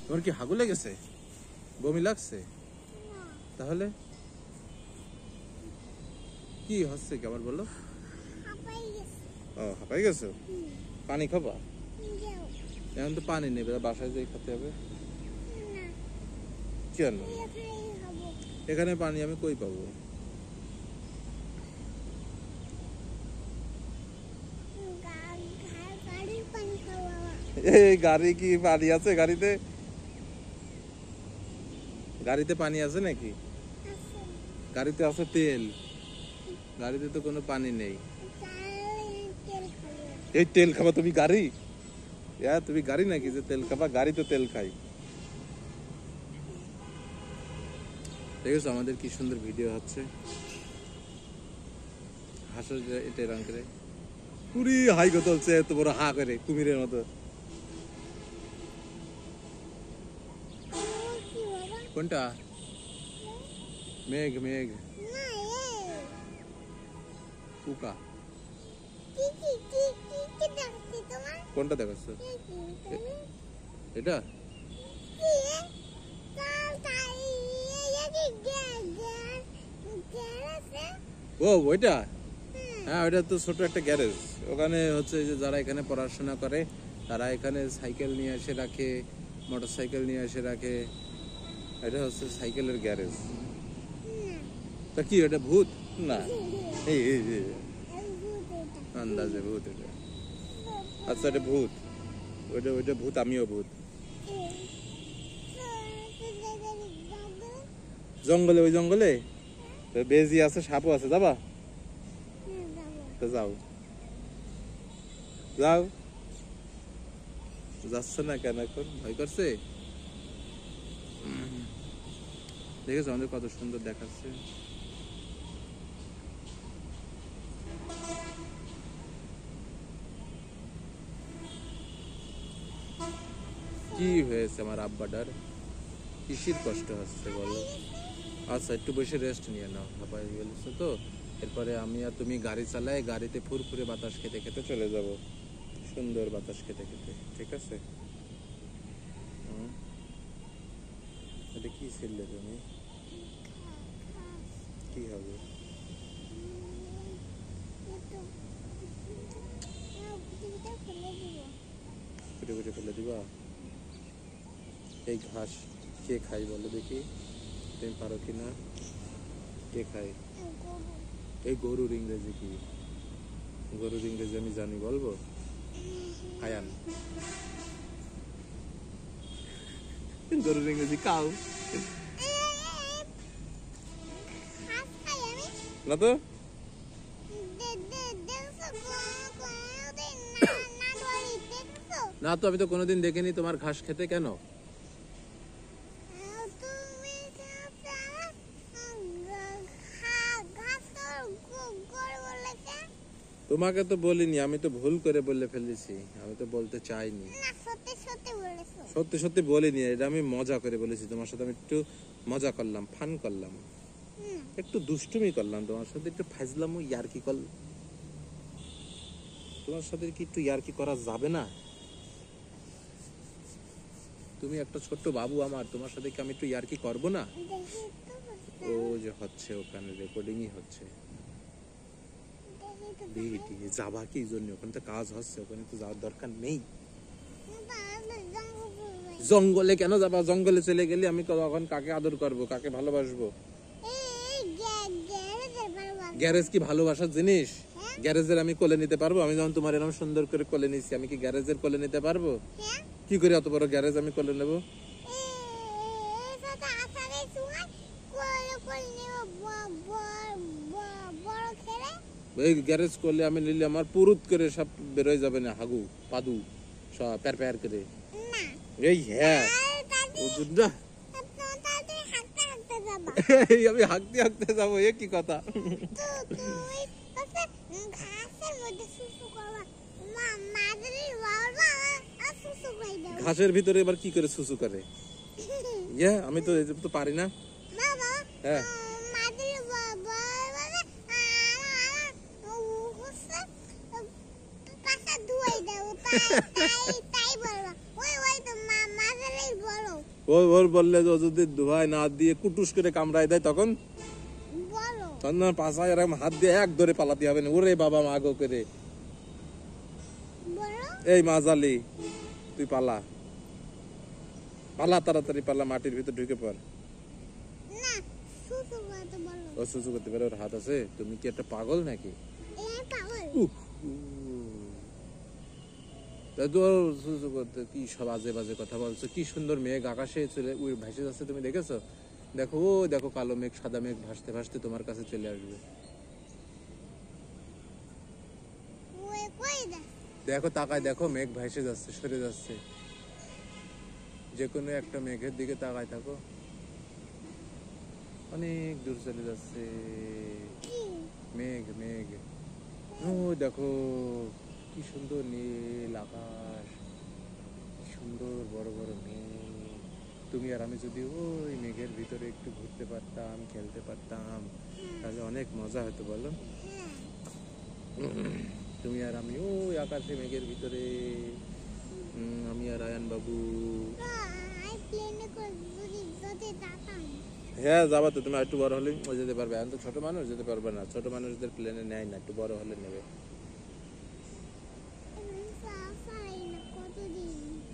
তোমার কি হাগু লেগেছে, বমি লাগছে? তাহলে কি হচ্ছে কি আবার বলো? ও হাঁপাই গেছো, পানি খাবা? এখন তো পানি নেবে, বাসায় যাই খেতে হবে। কেন এখানে পানি আমি কই পাবো? এই গাড়ি কি পানি আছে? গাড়িতে গাড়িতে পানি আছে নাকি? গাড়িতে আছে তেল, গাড়িতে তো কোনো পানি নেই। এই তেল খাবা তুমি? গাড়ি তুমি গাড়ি নাকি যে তেল খাবা? গাড়ি তো তেল খাই। দেখেছো আমাদের কি সুন্দর ভিডিও হচ্ছে, হাসো এটা রং করে পুরি হাই গো চলছে, এত বড় হা করে কুমিরের মতো। কোনটা? মেঘ মেঘ পোকা। কোনটা দেখাচ্ছ? এটা ও ওইটা? হ্যাঁ ওইটা তো ছোট একটা গ্যারেজ। ওখানে হচ্ছে যে যারা এখানে পড়াশোনা করে তারা এখানে সাইকেল নিয়ে এসে রাখে, মোটর সাইকেল নিয়ে এসে রাখে। এটা হচ্ছে সাইকেলের গ্যারেজ। তা কি এটা ভূত? না এই আন্দাজে ভূত এটা। আচ্ছা এটা ভূত, ওইটা ওইটা ভূত, আমিও ভূত। জঙ্গলে, ওই জঙ্গলে বেজি আছে, সাপও আছে, যাবা? তো যাও যাও। যাচ্ছে না কেন এখন? ভয় করছে? দেখেছো আমাদের কত সুন্দর দেখাচ্ছে। কি হয়েছে আমার আব্বাটার? কিসির কষ্ট হচ্ছে বলো? আচ্ছা একটু বসে রেস্ট নিয়ে নাও, হাঁপাই গেছে তো। এরপরে আমি আর তুমি গাড়ি চালাই, গাড়িতে ফুরফুরে বাতাস খেতে খেতে চলে যাব, সুন্দর বাতাস খেতে খেতে। ঠিক আছে? এটা কি ছিলে তুমি? কি হবে? ফুটে ফুটে ফেলে দিবা? এই ঘাস কে খাই বলো দেখি, তুমি পারো কিনা? কে খায়? এই গরুর ইংরেজি কি? গরুর ইংরেজি আমি জানি, বলবো? আয়ান। গরুর ইংরেজি কাউ না তো। না তো আমি তো কোনোদিন দেখিনি তোমার ঘাস খেতে। কেন? তোমাকে তো বলিনি, আমি তো ভুল করে বলে ফেলেছি, আমি তো বলতে চাইনি। সত্যি সত্যি বলিনি, এটা আমি মজা করে বলেছি। তোমার সাথে আমি একটু মজা করলাম, ফান করলাম, একটু দুষ্টুমি করলাম তোমার সাথে, একটু ফাজলামো ইয়ার্কি করলাম। তোমার সাথে কি একটু ইয়ার্কি করা যাবে না? তুমি একটা ছোট্ট বাবু আমার, তোমার সাথে কি আমি একটু ইয়ার্কি করবো না? ও যে হচ্ছে ওখানে রেকর্ডিংই হচ্ছে। যাবা কি জন্য? ওখানে তো কাজ হচ্ছে, ওখানে তো যাওয়ার দরকার নেই। জঙ্গলে কেন যাবা? জঙ্গলে চলে গেলে আমি তখন কাকে আদর করব, কাকে ভালোবাসবো? গ্যারেজ কি ভালোবাসার জিনিস? গ্যারেজের আমি কোলে নিতে পারবো? আমি যখন তোমার এরকম সুন্দর করে কোলে নিচ্ছি, আমি কি গ্যারেজের কোলে নিতে পারবো? কি করে এত বড় গ্যারেজ আমি কোলে নেবো? এই গ্যারেজ করলে আমি নিলে আমার পুরুত করে সব বেরোয় যাবে না, হাগু পাদু সব প্যার প্যার করে। এই হ্যাঁ আমি হাঁকতে হাঁকতে যাবো? এ কি কথা? ঘাসের ভিতরে এবার কি করে সুসু করে? আমি তো পারি না। হ্যাঁ ওর বললে যে ও যদি ধোয়াই না দিয়ে কুটুস করে কামড়ায় দেয় তখন তখন পাশায় এরকম হাত দিয়ে এক ধরে পালাতে হবে না। ওরে বাবা মা গো করে, এই মাজালি তুই পালা পালা, তাড়াতাড়ি পালা, মাটির ভিতর ঢুকে পড়। ও সুসু করতে পারে, ওর হাত আছে। তুমি কি একটা পাগল নাকি? সুসু করতে কি সব আজে বাজে কথা বলছো। কি সুন্দর মেঘ আকাশে চলে ভাসে যাচ্ছে, তুমি দেখেছো? দেখো ও দেখো, কালো মেঘ সাদা মেঘ ভাসতে ভাসতে তোমার কাছে চলে আসবে। দেখো তাকায় দেখো, মেঘ ভাসে যাচ্ছে, সরে যাচ্ছে। যে কোনো একটা মেঘের দিকে তাকায় থাকো, অনেক দূর চলে যাচ্ছে মেঘ। মেঘ ও দেখো কি সুন্দর নীল আকাশ, কি সুন্দর বড় বড় মেঘ। তুমি আর আমি যদি ওই মেঘের ভিতরে একটু ঘুরতে পারতাম, খেলতে পারতাম, তাহলে অনেক মজা হতো, বলো? তুমি আর আমি ওই আকাশে মেঘের ভিতরে, আমি আর আয়ান বাবু। হ্যাঁ যাবা তো, তুমি একটু বড় হলে যেতে পারবে। এখন তো ছোট মানুষ, যেতে পারবে না। ছোট মানুষদের প্লেনে নেয় না, একটু বড় হলে নেবে।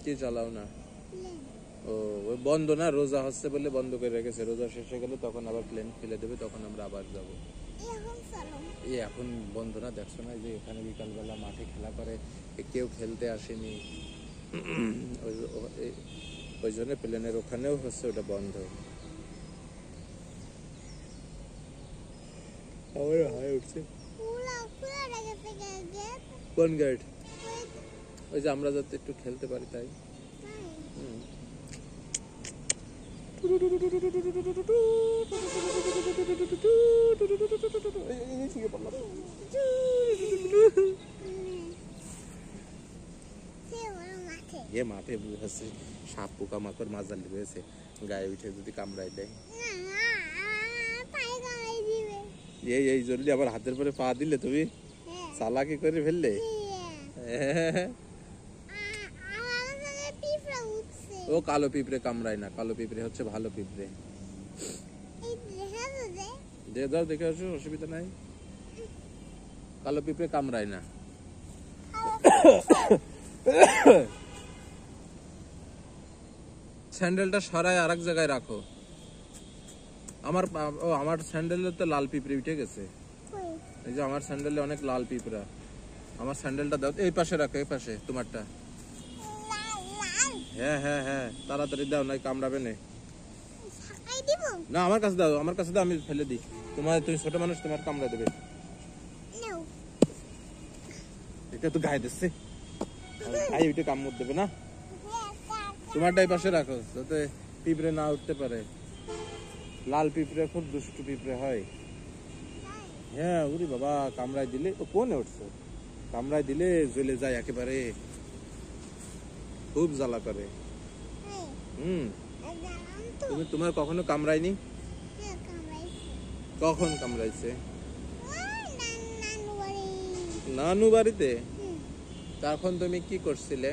কি চালাও না? ও ওই বন্ধ না, রোজা হচ্ছে বলে বন্ধ করে রেখেছে। রোজা শেষ হয়ে গেলে তখন আবার প্লেন ফেলে দেবে, তখন আমরা আবার যাব। এই এখন বন্ধ না, দেখছো না যে এখানে বিকালবেলা মাঠে খেলা করে, কেউ খেলতে আসেনি। ওই জন্য প্লেনের ওখানেও হচ্ছে ওটা বন্ধ। উঠছে কোন গেট? ওই যে আমরা যাতে একটু খেলতে পারি তাই। মাঠে হচ্ছে সাপ পোকা মাকড় মাজালি রয়েছে, গায়ে উঠে যদি কামড়াই দেয়, এই জলদি আবার হাতের পরে পা দিলে তুমি চালাকি করে ফেললে। ও কালো পিঁপড়ে কামড়ায় না, কালো পিঁপড়ে হচ্ছে ভালো পিঁপড়ে। যাও দেখে আসো, অসুবিধা নাই। কালো পিঁপড়ে কামড়ায় না। স্যান্ডেলটা সরায় আরেক জায়গায় রাখো। আমার স্যান্ডেলে তো লাল পিঁপড়ে উঠে গেছে। এই যে আমার স্যান্ডেলে অনেক লাল পিঁপড়া। আমার স্যান্ডেলটা দাও, এই পাশে রাখো, এই পাশে তোমারটা। হ্যাঁ হ্যাঁ হ্যাঁ, তাড়াতাড়ি দাও, নাই কামড়াবে না। আমার কাছে দাও, আমার কাছে দাও, আমি ফেলে দিই। তুমি ছোট মানুষ, তোমার কামড়া দেবে। এটা তো গায়ে দিচ্ছে, গায়ে উঠে কামড় দেবে না। তোমারটাই পাশে রাখো যাতে পিঁপড়ে না উঠতে পারে। লাল পিঁপড়ে খুব দুষ্টু পিঁপড়ে হয়। হ্যাঁ উরি বাবা, কামড়ায় দিলে ও কোনে উঠছে, কামড়ায় দিলে জ্বলে যায় একেবারে, খুব জ্বালা করে। তোমার কখনো কামড়ায়নি? কখন কামড়াইছে? নানু বাড়িতে? তখন তুমি কি করছিলে?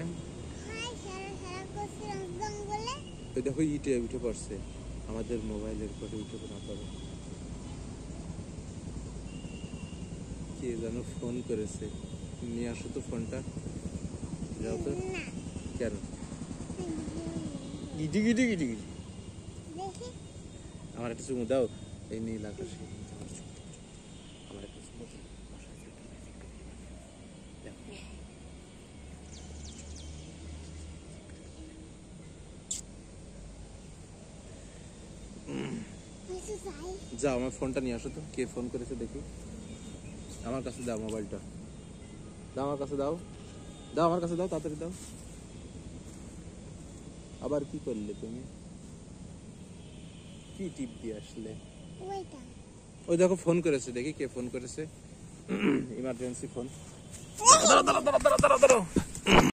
দেখো ইটে উঠে পড়ছে, আমাদের মোবাইলের পরে উঠে না পড়ে। কে যেন ফোন করেছে, নিয়ে আসো তো ফোনটা, যাও তো। কেন? গিটি গিটি গিটি গিটি, আমার একটা চুমু দাও। এই নীল আকাশে আমার একটা চুমু দাও। যাও আমার ফোনটা নিয়ে আসো তো, কে ফোন করেছে দেখি। আমার কাছে দাও মোবাইলটা, দাও আমার কাছে দাও, দাও আমার কাছে দাও, তাড়াতাড়ি দাও। আবার কি করলে তুমি? কি টিপ দিয়ে আসলে? ওই দেখো ফোন করেছে, দেখি কে ফোন করেছে। Emergency phone. দাঁড়াও দাঁড়াও দাঁড়াও দাঁড়াও দাঁড়াও।